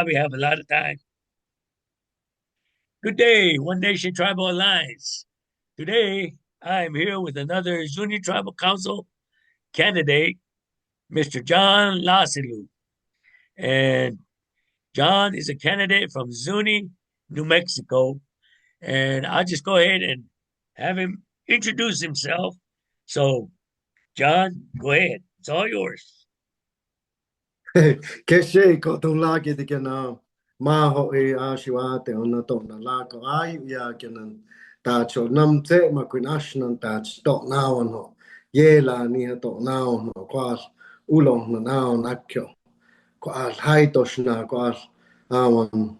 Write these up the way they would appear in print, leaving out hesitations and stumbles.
probably have a lot of time. Good day, One Nation Tribal Alliance. Today, I'm here with another Zuni Tribal Council candidate, Mr. John Lasiloo. And John is a candidate from Zuni, New Mexico. And I'll just go ahead and have him introduce himself. So, John, go ahead. It's all yours. Keshe ko tong lagi di kana maho e ashiwa te ona to na la ko ai ya kenan ta cho nam te ma kuin ashnan ta to na on ho ye la ni to na on ho kwa ulong na on akyo kwa hai to shna kwa awan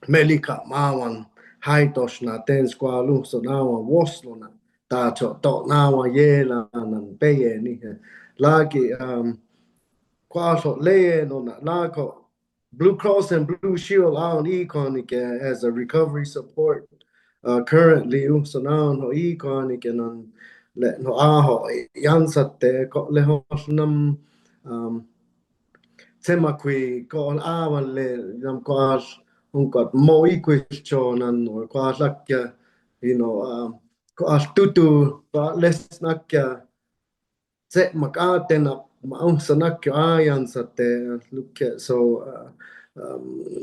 melika mawan hai to shna ten kwa lu so na wa woslo na ta cho to na wa ye la nan pe ye ni lagi Quaso laying on that laco Blue Cross and Blue Shield on econic as a recovery support currently so now no econic and on let no aho yansate ko le nam um temakui ko awan le nam ko un got mo equation and or ko like ko tutu ko les nakya se makatena maunsanakyo ayan sa te look at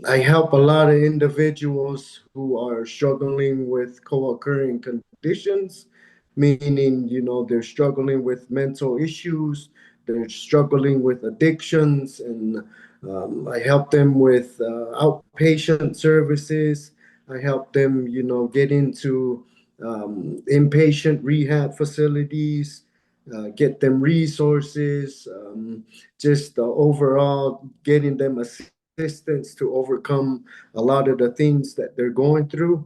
I help a lot of individuals who are struggling with co-occurring conditions, meaning they're struggling with mental issues, they're struggling with addictions, and I help them with outpatient services. I help them get into inpatient rehab facilities, get them resources, just overall getting them assistance to overcome a lot of the things that they're going through,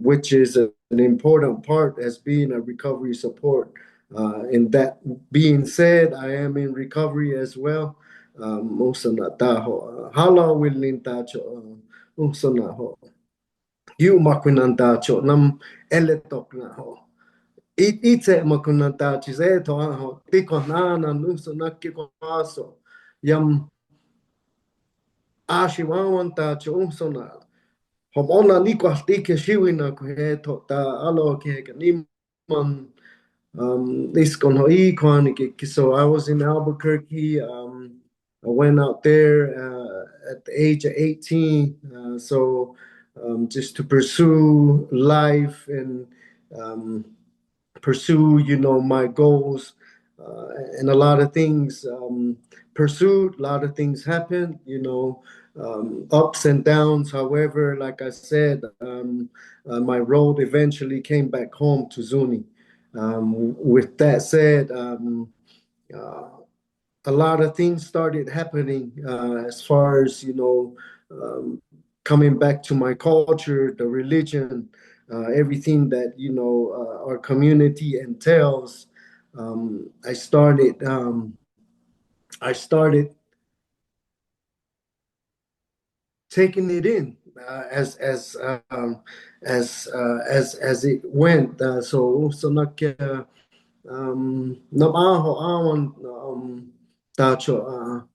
which is an important part as being a recovery support. And that being said, I am in recovery as well. Usa na taho. Hala willing tacho. Usa na ho. You makunan tacho nam eletok na ho. Itse makunantachi zeto aho tiko nana nuso nakiko aso yam ashi wawantachi umsona hom ona niko astike shiwina ko heto ta alo ke niman iskon ho ikon so I was in Albuquerque. I went out there at the age of 18, just to pursue life and pursue my goals, and a lot of things pursued, a lot of things happened, ups and downs. However, like I said, my road eventually came back home to Zuni. With that said, uh, a lot of things started happening as far as coming back to my culture, the religion, everything that our community entails. I started taking it in as it went. So nak namaho awan tacho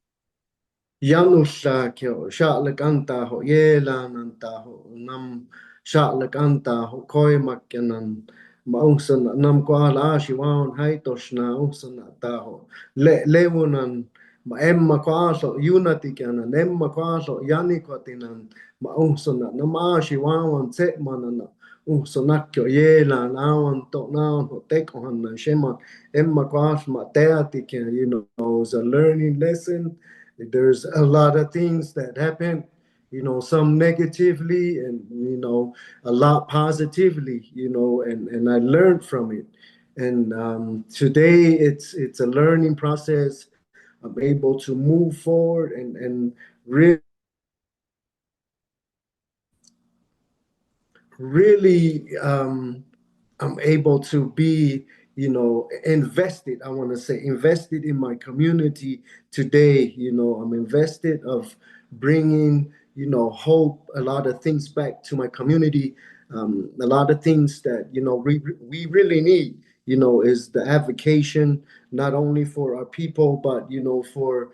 Yanusha kyo shalak anta ho yelan anta ho nam shalak anta ho koi makyanan maungsan nam ko ala shiwan hai toshna ungsan ata ho lewunan ma emma ko aso unity kyanan emma ko aso yani ko tinan maungsan nam a shiwan se manana ungsan kyo yelan awan to na ho tek on shema emma ko as ma teati kyan is a learning lesson. There's a lot of things that happen, some negatively and, a lot positively, and I learned from it. And today it's a learning process. I'm able to move forward and really I'm able to be invested. I want to say invested in my community today. I'm invested of bringing hope, a lot of things back to my community. A lot of things that we really need is the advocation, not only for our people but for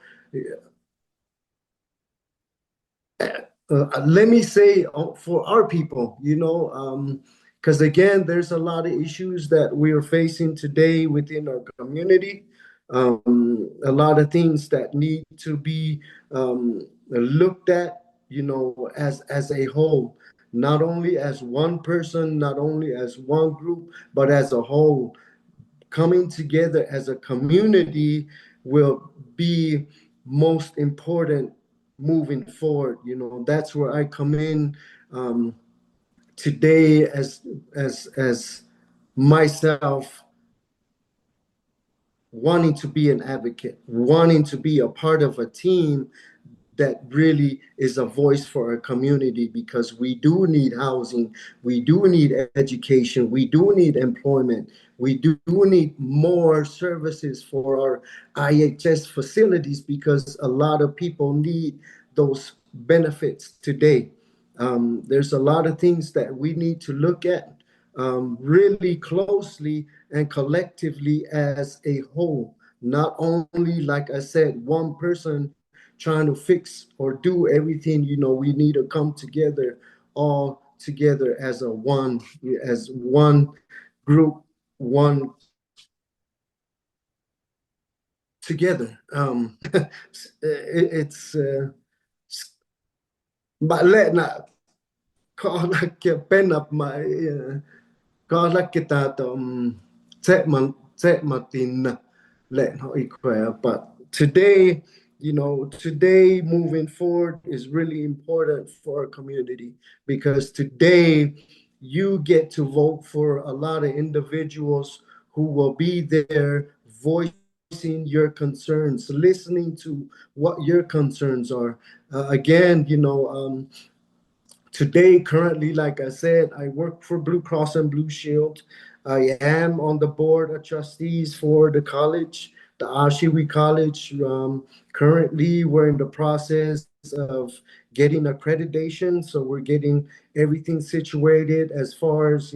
let me say for our people, because again, there's a lot of issues that we are facing today within our community. A lot of things that need to be looked at, as a whole, not only as one person, not only as one group, but as a whole. Coming together as a community will be most important moving forward. That's where I come in today as myself, wanting to be an advocate, wanting to be a part of a team that really is a voice for our community, because we do need housing, we do need education, we do need employment, we do need more services for our IHS facilities, because a lot of people need those benefits today. There's a lot of things that we need to look at really closely and collectively as a whole. Not only, like I said, one person trying to fix or do everything. We need to come together, all together as one group, one together. It's but let not call like pen up my có lắc kita sẽ mà tin lệ họ khỏe. But today moving forward is really important for our community, because today you get to vote for a lot of individuals who will be there voicing your concerns, listening to what your concerns are. Again, today, currently, like I said, I work for Blue Cross and Blue Shield. I am on the board of trustees for the college, the Ashiwi College. Currently, we're in the process of getting accreditation, so we're getting everything situated as far as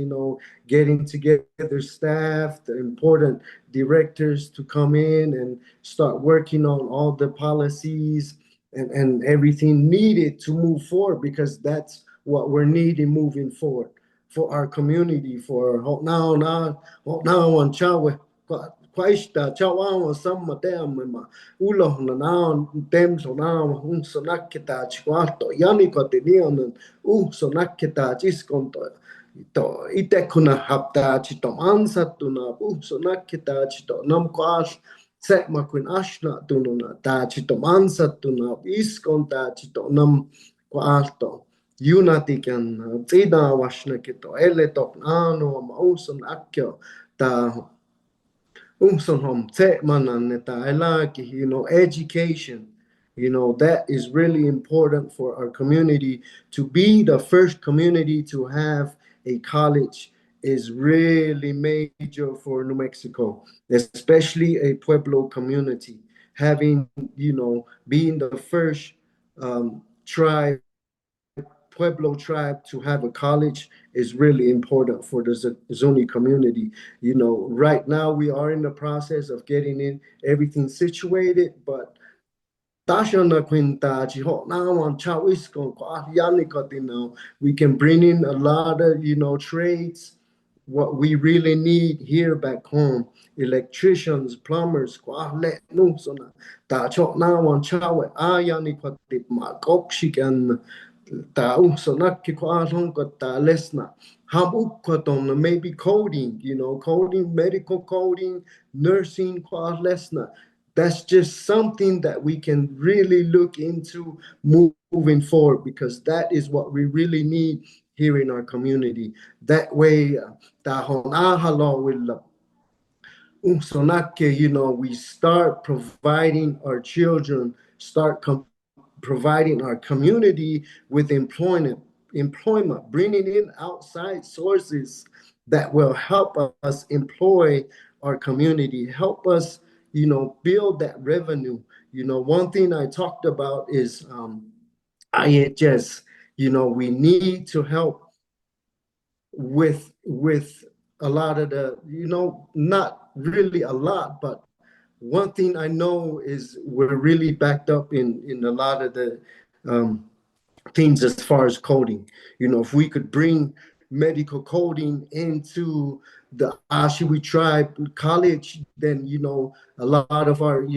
getting together staff, the important directors to come in and start working on all the policies and everything needed to move forward, because that's what we're needing moving forward for our community, for now on chawe kwaishta chawa samma tem ma ulo na tem so na un sonaketa chquato yani kotinian sonaketa chisconto to ite kuna hapta chito ansa tuna sonaketa chito nam kwash se ma kun ashna tununa ta chito ansa tuna iskon ta chito nam kwato unati kan tsida washna kito ele tok ano mauson akyo ta umson hom tse manan ta elaki education. That is really important for our community. To be the first community to have a college is really major for New Mexico, especially a Pueblo community. Having, being the first tribe, Pueblo tribe, to have a college is really important for the Zuni community. Right now we are in the process of getting in everything situated, but Tashana Quinta, Chihonawan, Chawisco, Yanikotino, we can bring in a lot of, trades, what we really need here back home. Electricians, plumbers, Kwale, Nusona, Tachonawan, Chawe, Ayanikotip, Makopshikan, Tausonaki Kwalonga, Lesna. Habukoton, maybe coding, coding, medical coding, nursing, Lesna. That's just something that we can really look into moving forward, because that is what we really need here in our community. That way, we start providing our children, providing our community with employment, bringing in outside sources that will help us employ our community, help us, build that revenue. One thing I talked about is IHS. We need to help with a lot of the, not really a lot, but one thing I know is we're really backed up in a lot of the things as far as coding. If we could bring medical coding into the Ashiwi tribe college, then a lot of our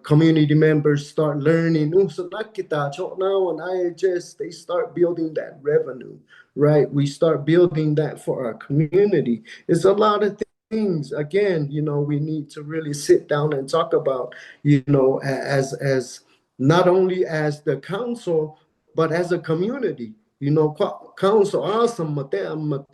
community members start learning. So now on IHS, they start building that revenue, right? We start building that for our community. It's a lot of things. Again, we need to really sit down and talk about, as not only as the council, but as a community. Council awesome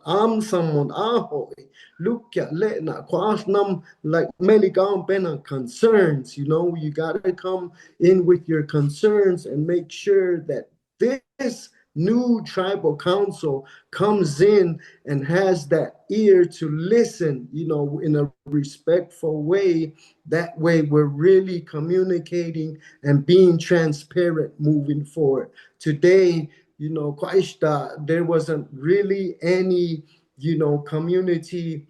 am someone aho look at letna nam like many concerns. You gotta come in with your concerns and make sure that this new tribal council comes in and has that ear to listen, in a respectful way. That way, we're really communicating and being transparent moving forward. Today, Kwaishta, there wasn't really any, community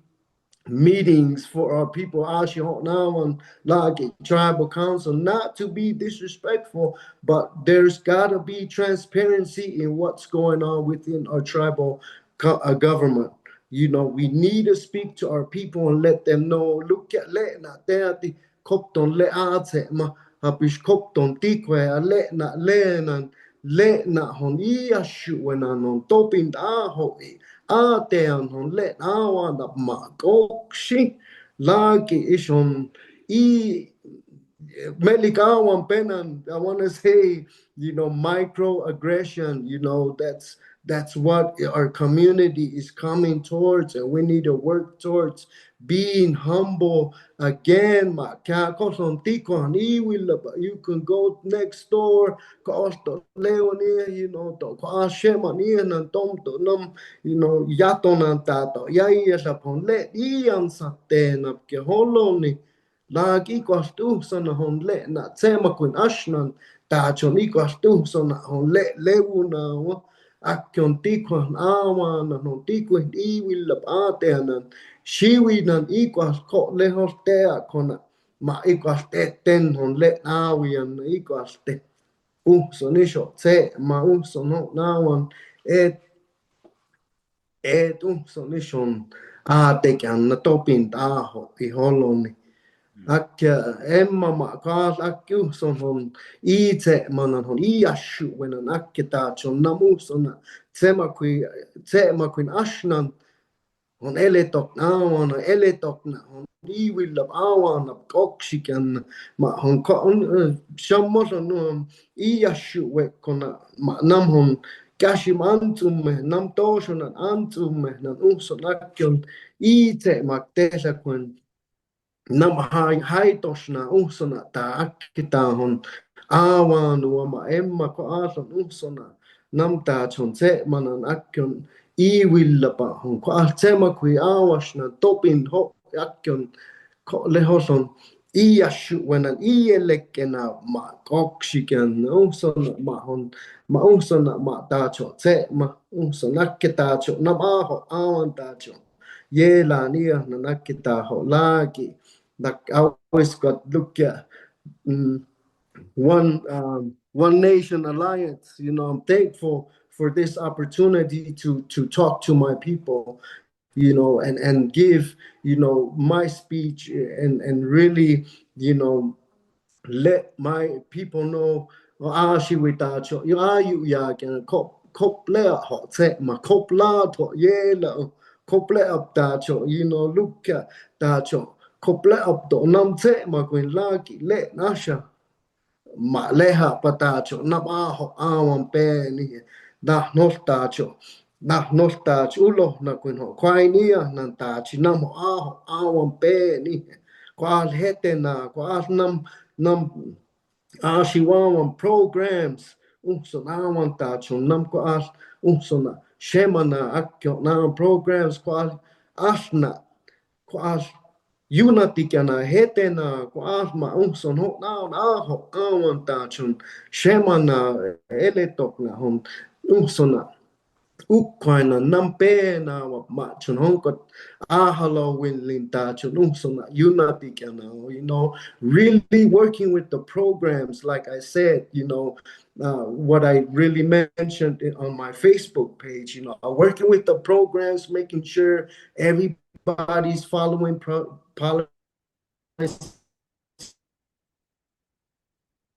meetings for our people now on Lagi tribal council, not to be disrespectful, but there's got to be transparency in what's going on within our tribal government. We need to speak to our people and let them know, look at na teati kopton le ate ma hapish kopton tikwe le na hon I ashu when non topin ho atean hon let awan da makokshi lagi ishon I Melikawan Penan, I want to say, microaggression, that's what our community is coming towards, and we need to work towards being humble again. You can go next door, yatonan tato, ya sapon let iyan sa tenap ke holoni. Lagi sana hon le na tsema kun ashnan ta choni sana hon lewu na wa akyon tikwan awa na hon tikwan I will ateanan shiwi nan ko le hostea kona ma ten hon le awian te sonisho tse ma sono nawan et sonishon tekan na topin taho I holoni Akka emma ma kaas akku son hon ite manan hon I ashu when an akketa chon namusona tema kuin ashnan hon eletok awan eletok na hon I will of awan of kokshikan ma hon shammos on I ashu we kona ma nam hon kashim antum me nam toshon an antum me nan unson akyon ite ma tesa kun nam hai toshna usona ta akita hon awan ma emma ko ason usona nam ta chon se manan akyon I will pa hon ko tema kui awashna topin ho akyon ko lehoson I ashu when an I elekena ma kokshikan usona ma usona ma ta cho se ma usona kita cho nam aho awan ta cho ye la nia na nakita ho lagi like I always got look at one nation alliance. I'm thankful for this opportunity to talk to my people, and give my speech and really let my people know she without you are you can couple hot set my couple to yeah couple up that look at that couple up to nam set my queen lucky let nasha ma leha patacho na baho awan pe ni da nostacho ulo na kuin ho kwai nia nan ta chi nam ho awan pe ni kwal hete na kwal nam shiwawan programs unson awan ta chon nam kwal unsona shemana akyo na programs kwal asna kwal unity kana hetena ko asma unson ho na ho awan ta chun shemana eletok na hon unsona ukwaina nampe na ma chun hon ko ahalo win linta chun unsona unity kana really working with the programs like I said what I really mentioned on my Facebook page. Working with the programs, making sure everybody's following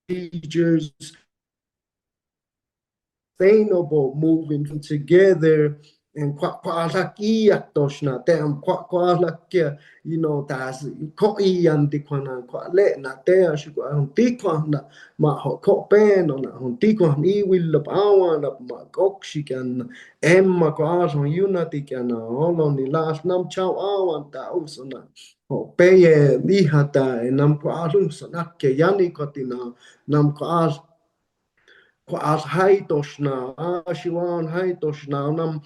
procedures, sustainable moving together and lakia toshna tem lakia tas ko ian dikwana le na te shu dikwana ma ko pen on dikwana I will awan ma kokshikan emma ko ason unity kan holon ni last nam chau awan ta usona peye lihata nam ko asun sanake yani kotina nam ko as haitoshna ashiwan haitoshna nam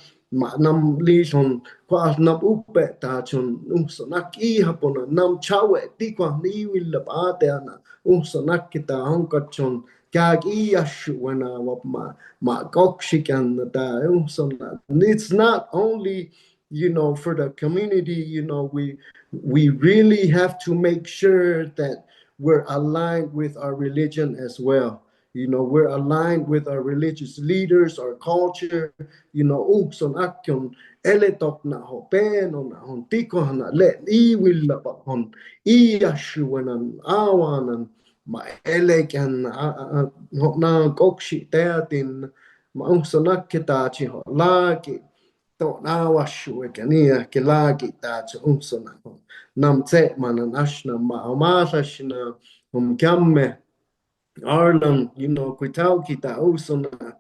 lison as nam upe tachon sanak I hapona nam chawe tikwa ni will pateana sanak kita honkachon kag I ashu when ma kokshikan da it's not only for the community. We really have to make sure that we're aligned with our religion as well. We're aligned with our religious leaders, our culture. Son akyon eletok na ho pen on hon tiko na let I will hon I ashuanan awanan ma elek and na kokshi teatin ma son akitachi ho laki to na washu ekania ke laki tachi sona nam te manan ashna ma amashna kamme Arlan, Kwitauki Tausona,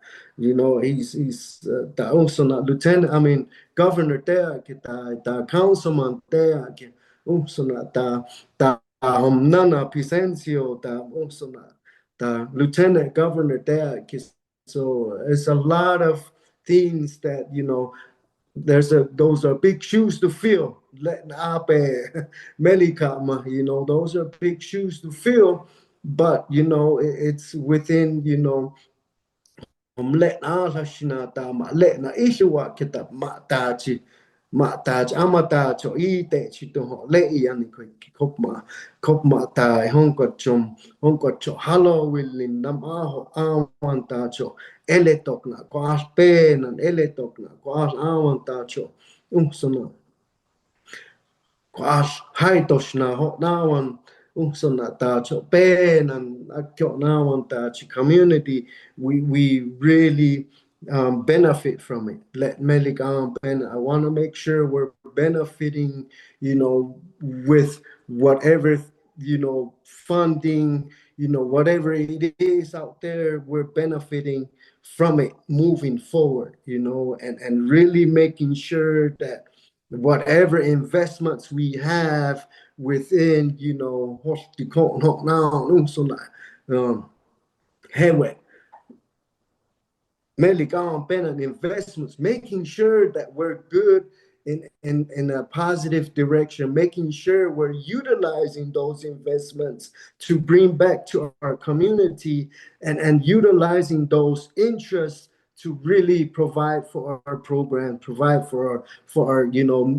Tausona lieutenant, I mean, governor there, the councilman there, Usona, Nana Picencio, Usona, the lieutenant governor there. So it's a lot of things that, those are big shoes to fill. Letting up Melikama, those are big shoes to fill, but it's within let na shinata ma let na ishuwa kita matachi amatacho ite chito le yani kopma tai honko halo willin nam aho awantacho eletok na kwas penan eletok na kwas awantacho sono Quash haitos na ho nawan na tacho pen and akyo nawan tachi community. We really benefit from it. Let Melik pen. I want to make sure we're benefiting, with whatever funding, whatever it is out there, we're benefiting from it moving forward, and really making sure that whatever investments we have within, hewe, Meligan Bennett investments, making sure that we're good in a positive direction, making sure we're utilizing those investments to bring back to our community and utilizing those interests to really provide for our program, provide for our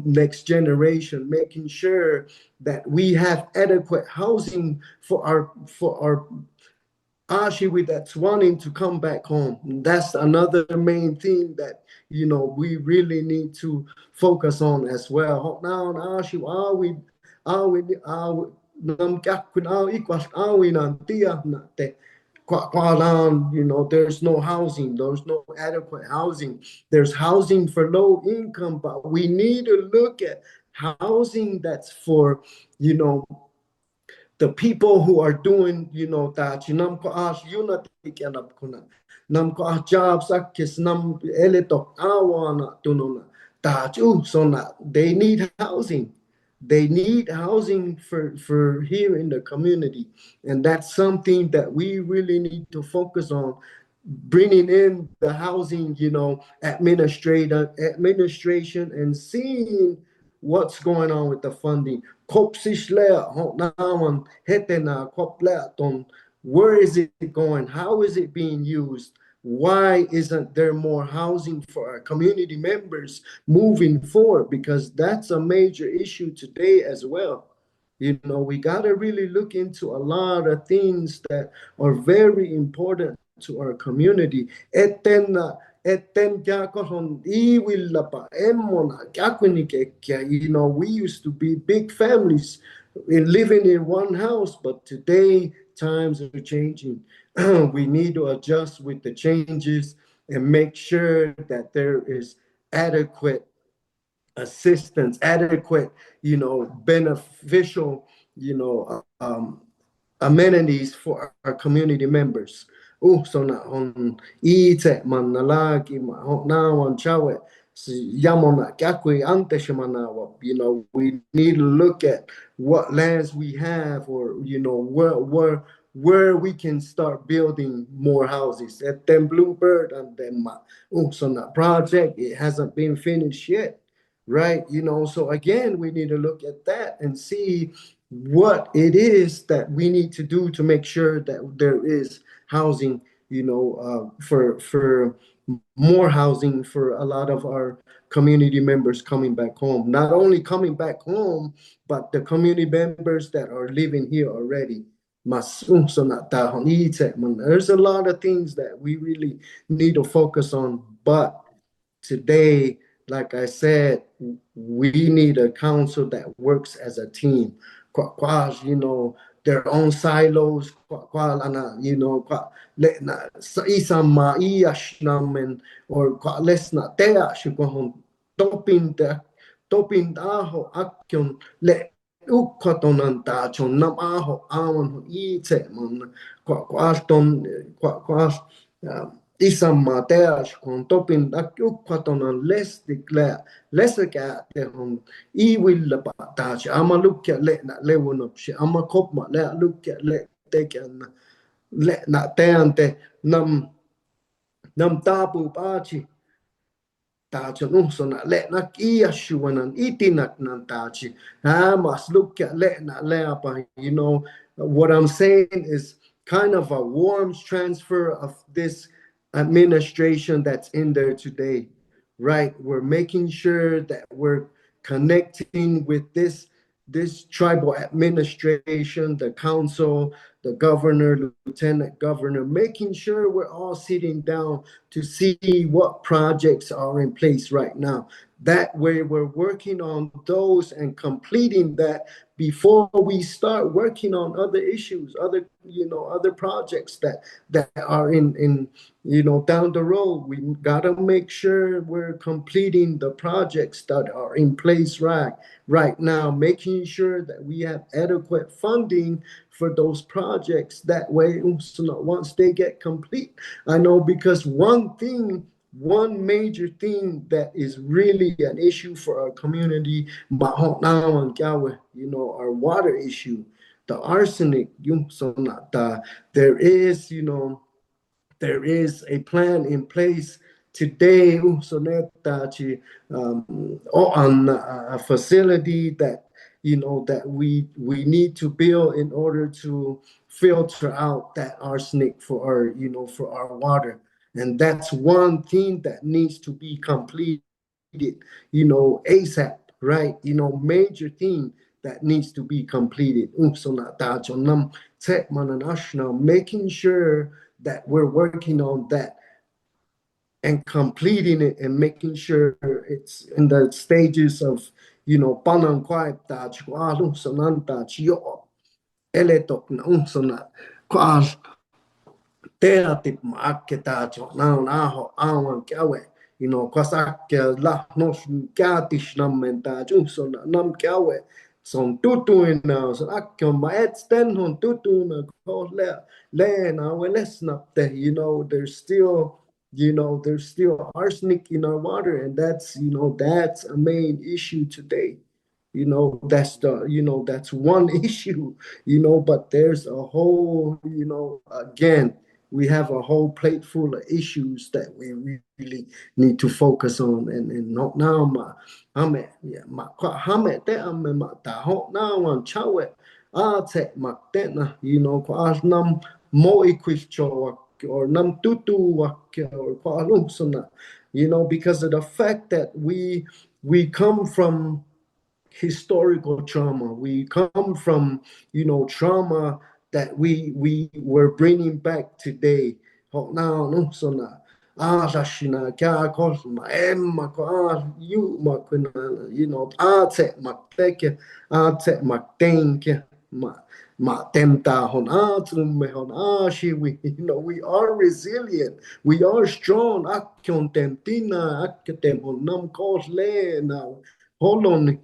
next generation, making sure that we have adequate housing for our Ashi that's wanting to come back home. That's another main thing that we really need to focus on as well. Now Ashi are we nam kakun equals are we nantia nate there's no housing, there's no adequate housing. There's housing for low income, but we need to look at housing that's for you know the people who are doing, that nam ko as unity kanap kuna nam ko as jobs akis nam eletok awana tununa that so na they need housing. They need housing for here in the community, and that's something that we really need to focus on, bringing in the housing, administration and seeing what's going on with the funding. Where is it going? How is it being used? Why isn't there more housing for our community members moving forward? Because that's a major issue today as well. We got to really look into a lot of things that are very important to our community. Eten kya kohon iwilla pa emmona kya, we used to be big families in living in one house, but today times are changing. We need to adjust with the changes and make sure that there is adequate assistance, adequate, beneficial, you know, amenities for our community members. So na on ite man nalagi ma na on chawe si yamona kakwe ante shimanawa. We need to look at what lands we have, or where we can start building more houses. At them Bluebird and them so that project, it hasn't been finished yet, right? So again, we need to look at that and see what it is that we need to do to make sure that there is housing, for more housing for a lot of our community members coming back home. Not only coming back home, but the community members that are living here already. There's a lot of things that we really need to focus on, but today, like I said, we need a council that works as a team. Their own silos, isama iashnamen, or lesna tea shukohon topin aho akyon le ukkotonan taachon nam aho awan ite mon isamma teas kon topin ak ukkotonan lestik leseka te hon iwilla pa taachi ama lukya le na lewunopshi ama kopma le lukya le tekyan le na teante nam tapu pachi tachon sona le na kia shuanan itinak nan tachi mas look at le na le apa. What I'm saying is kind of a warm transfer of this administration that's in there today, right? We're making sure that we're connecting with this tribal administration, the council, the governor, lieutenant governor, making sure we're all sitting down to see what projects are in place right now. That way we're working on those and completing that before we start working on other issues, other projects that are in down the road. We gotta make sure we're completing the projects that are in place right now, making sure that we have adequate funding for those projects. That way, once they get complete, I know, because one major thing that is really an issue for our community, our water issue, the arsenic, there is, there is a plan in place today, on a facility that we need to build in order to filter out that arsenic for our water. And that's one thing that needs to be completed, ASAP, right? Major thing that needs to be completed. Making sure that we're working on that and completing it and making sure it's in the stages of, panang kwai touch, eletok na teatip maaketacho na ho awan kyawe, kwasak la nos kyatish namenta so nam kyawe son tutu na so akyo maet sten hon tutu na ko le na weles napte. There's still arsenic in our water, and that's a main issue today. That's one issue, but there's a whole, again, we have a whole plate full of issues that we really need to focus on. And not now ame yeah hame te ame ta ho na wan chawe te na, kwa nam mo equicho or nam tutu or kwa lumsona, because of the fact that we come from historical trauma. We come from, trauma that we were bringing back today. ho now no so na rashina kya ko ma emma ko you ma kuna te ma teke te ma tenke ma tenta hon me hon shi we we are resilient, we are strong akyon tentina aketem hon nam kos le na holon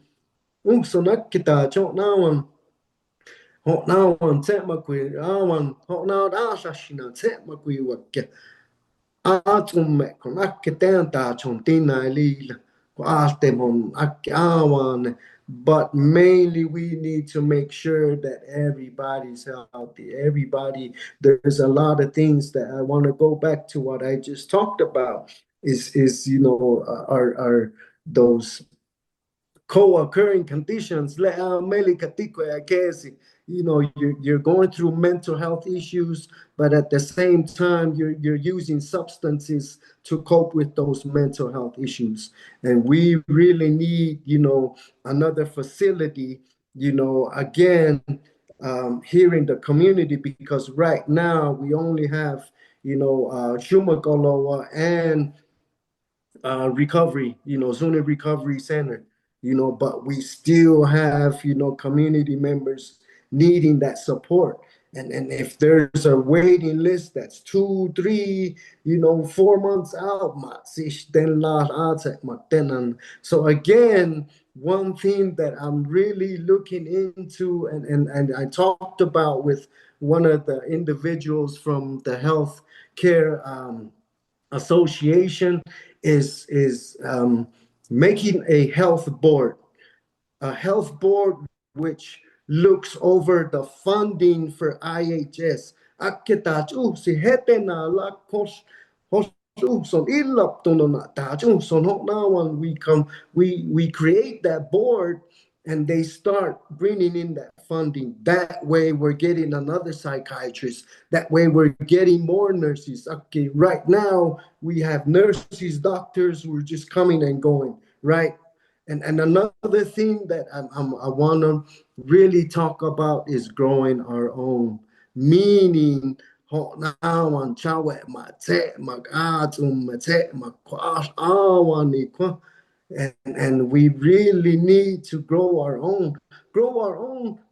so nakita cho now họ nào còn sẽ mà quỳ mà họ nào đã sa xin sẽ mà quỳ vật kìa chung mẹ còn ác cái tên ta trong tin này li là có tem hồn ác cái này, but mainly we need to make sure that everybody's healthy. Everybody, there's a lot of things that I want to go back to what I just talked about. Is are those co-occurring conditions. You're going through mental health issues, but at the same time you're using substances to cope with those mental health issues. And we really need another facility, again, here in the community, because right now we only have Shumagoloa and recovery, Zuni Recovery Center, but we still have, community members needing that support. And if there's a waiting list that's 2, 3, 4 months out, so again, one thing that I'm really looking into, and I talked about with one of the individuals from the health care association is making a health board which looks over the funding for IHS. Si hete na la son ilap to na son now when we create that board and they start bringing in that funding. That way we're getting another psychiatrist. That way we're getting more nurses. Okay, right now we have nurses, doctors, we're just coming and going, right? And another thing that I want to really talk about is growing our own, meaning and we really need to grow our own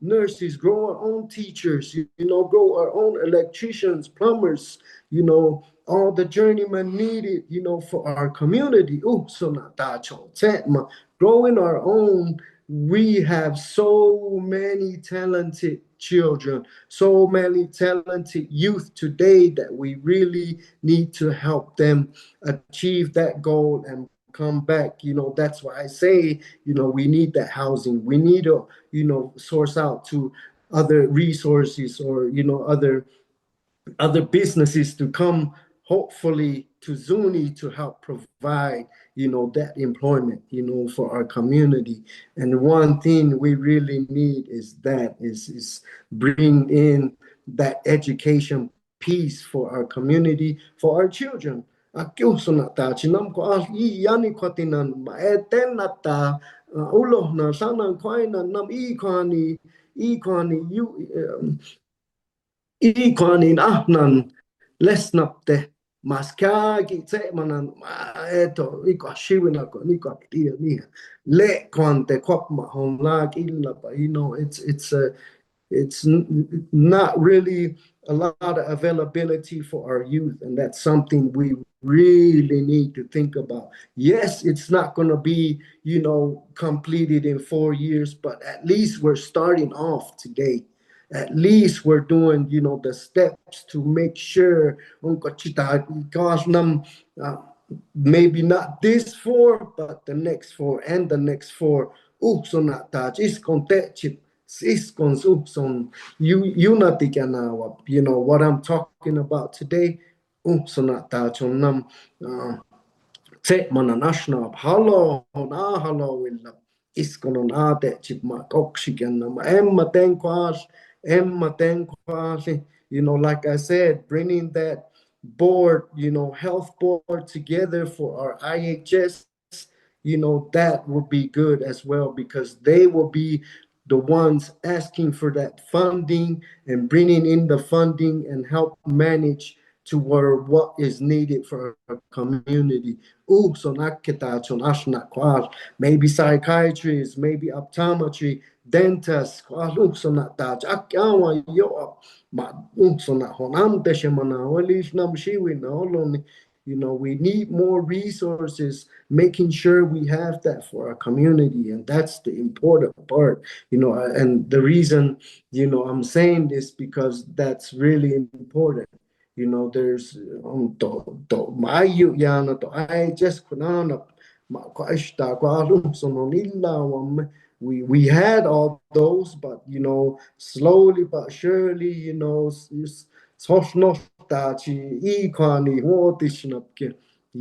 nurses, grow our own teachers, grow our own electricians, plumbers, all the journeymen needed, for our community. So growing our own, we have so many talented children, so many talented youth today that we really need to help them achieve that goal and come back. That's why I say, we need that housing. We need to, source out to other resources or, other businesses to come hopefully to Zuni to help provide that employment for our community. And one thing we really need is bring in that education piece for our community, for our children. Chinam ko yani kwatinan maeten nata ulo na sana kwaina nam ikwani you ikwanin ahnan lesnapte maskagi tse manan eto ikwashiwina ko nikwatia ni le kwante kwapma honlag illapa. It's not really a lot of availability for our youth, and that's something we really need to think about. Yes, it's not going to be completed in 4 years, but at least we're starting off today. At least we're doing the steps to make sure uh, maybe not this 4 but the next 4 and the next 4 is unity what I'm talking about today. Se mananashna halo willa iskonon ate chipma oxygen emma tenkwasi, like I said, bringing that board, health board together for our IHS, that would be good as well, because they will be the ones asking for that funding and bringing in the funding and help manage to where what is needed for a community. So maybe psychiatrists, maybe optometry, dentists, so we need more resources, making sure we have that for our community. And that's the important part, and the reason, I'm saying this because that's really important. There's maayo yana to I just kunana we had all those, but slowly but surely,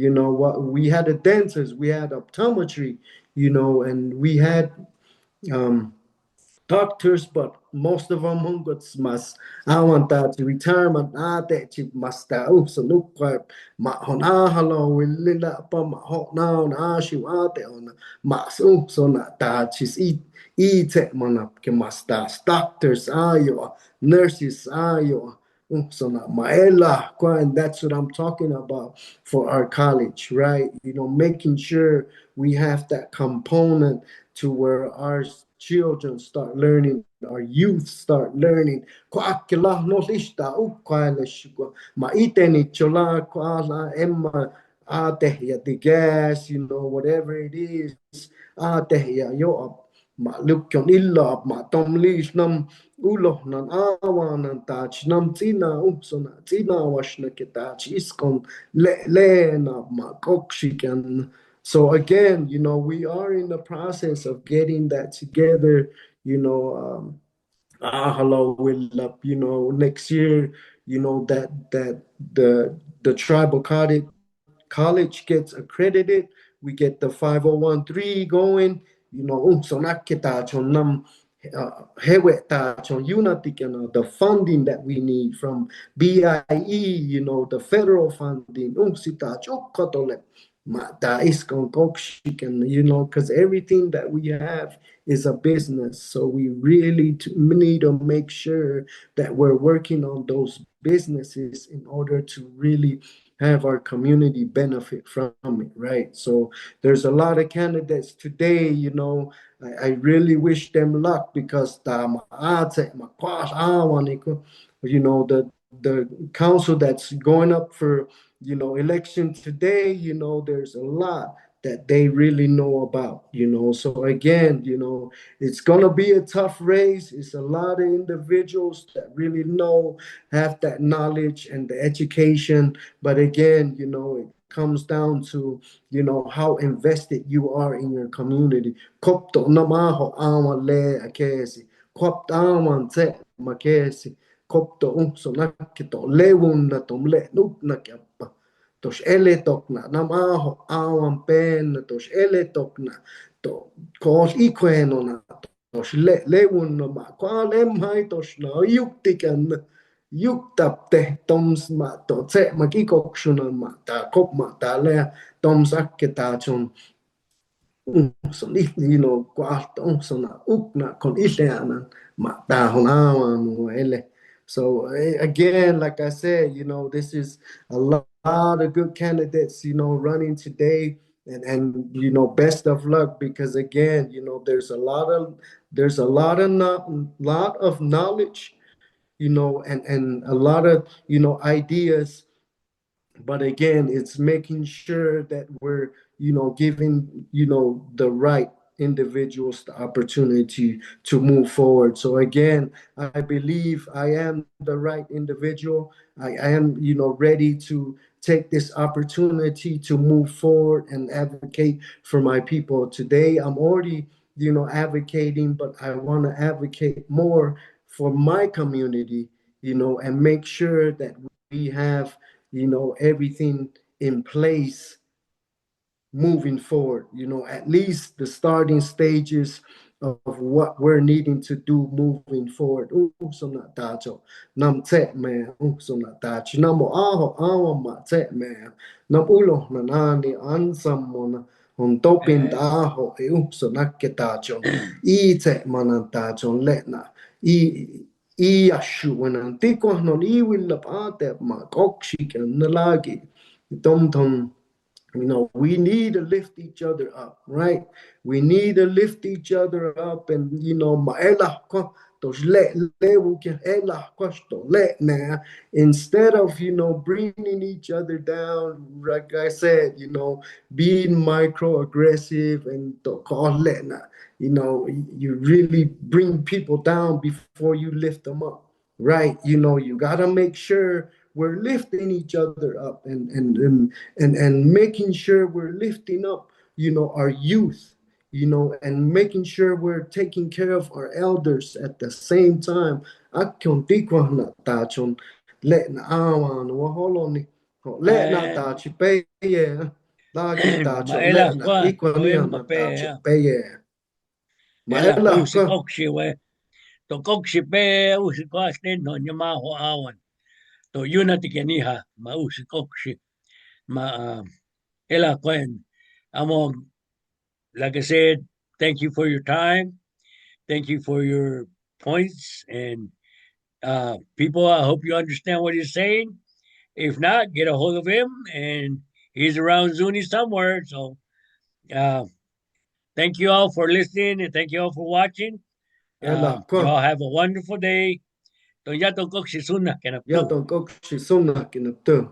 what we had a dentist, we had optometry, and we had um doctors, but most of them hungots mas awan ta to retirement that you must so look quite ma hon hello will lila pa ma hot now na shi on mas so na ta chis eat manap ke masta doctors ayo nurses ayo so na maela and that's what I'm talking about for our college, right? Making sure we have that component to where our children start learning, our youth start learning. Kwakila no lista ukwala shugwa. Ma iteni chola kwala emma ya the gas, whatever it is. Ya yo ma lukyon illa ma tom lish nam ulo nan awa nan tach nam tina so na tina washna ketach iskon le na ma kokshikan. So again, we are in the process of getting that together. Hello, will next year, that the tribal college gets accredited. We get the 501(c)(3) going. So not hewe unity, the funding that we need from BIE, the federal funding. Sita chokotole. Mata iskon kokshikan, because everything that we have is a business. So we really need to make sure that we're working on those businesses in order to really have our community benefit from it, right? So there's a lot of candidates today, I really wish them luck because the council that's going up for election today, there's a lot that they really know about, so again, it's gonna be a tough race. It's a lot of individuals that really have that knowledge and the education, but again, it comes down to how invested you are in your community. Kopto namaho awa le akesi, kopta awan te makesi, kopto so nakito lewun na tomle nuk nakyapa. Tos ele tokna namaho awan pen tos ele tokna to kos ikweno na tos lewun no ma kwalem hai tos na yuktikan yuktapte toms ma to tse makikokshuna ma ta kop ma ta le toms aketa chon so na ukna kon ileanan ma ta honawan ele. So again, like I said, this is a lot of good candidates, running today, and best of luck because again, lot of knowledge, and a lot of ideas, but again, it's making sure that we're giving the right individuals the opportunity to move forward. So again, I believe I am the right individual. I am ready to take this opportunity to move forward and advocate for my people. Today I'm already advocating, but I want to advocate more for my community, and make sure that we have everything in place moving forward, at least the starting stages of what we're needing to do moving forward. So na tacho nam te me so na tachi nam aho aho ma te me nam ulo na nani ansam mona on topin aho so na ke tacho i te manan tacho letna i Iashu when antiquas non iwil apate ma kokshik and nalagi. Tom tom. We need to lift each other up, right? We need to lift each other up, and maela ko to le wuke ela ko to le na instead of bringing each other down. Like I said, being microaggressive and to call le na. You really bring people down before you lift them up, right? You gotta make sure we're lifting each other up, and making sure we're lifting up our youth, and making sure we're taking care of our elders at the same time. Akyon tikwa na tachon let na awan wa holoni let na Eh, tachi peye lagi tacho maela let na kwa to ikwania emba na pe tacho peye ela ko maela usi ko kokshi we to kokshi pe usi ko asten no nyama ho awan to unity keniha ma usi kokshi ma ela kwen amo like I said, thank you for your time. Thank you for your points and people. I hope you understand what he's saying. If not, get a hold of him, and he's around Zuni somewhere. So, uh, thank you all for listening, and thank you all for watching. ela ko Y'all have a wonderful day. Ton ya to kok si suna ya kenap ton kok shi sumna kinatu